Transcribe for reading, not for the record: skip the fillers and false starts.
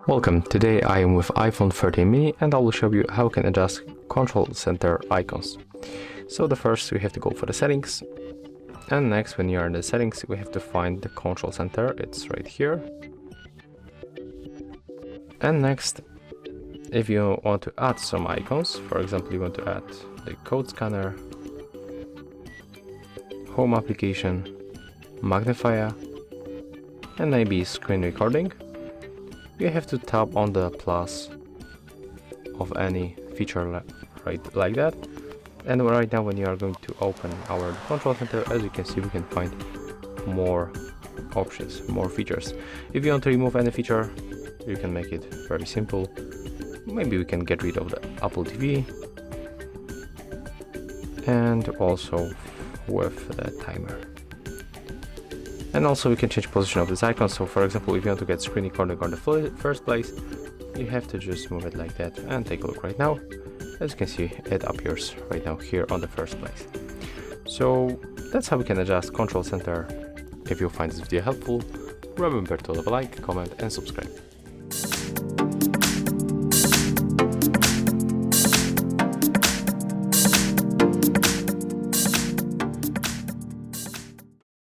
Welcome, today I am with iPhone 13 mini and I will show you how you can adjust control center icons. So the first we have to go for the settings, and next when you are in the settings we have to find the control center, it's right here. And next, if you want to add some icons, for example you want to add the code scanner, home application, magnifier, and maybe screen recording, you have to tap on the plus of any feature right like that. And right now when you are going to open our control center, as you can see we can find more options, more features. If you want to remove any feature, you can make it very simple. Maybe we can get rid of the Apple TV, and also with the timer. And also we can change position of this icon. So for example, if you want to get screen recording on the first place, you have to just move it like that, and take a look right now. As you can see, it appears right now here on the first place. So that's how we can adjust control center. If you find this video helpful, remember to leave a like, comment and subscribe.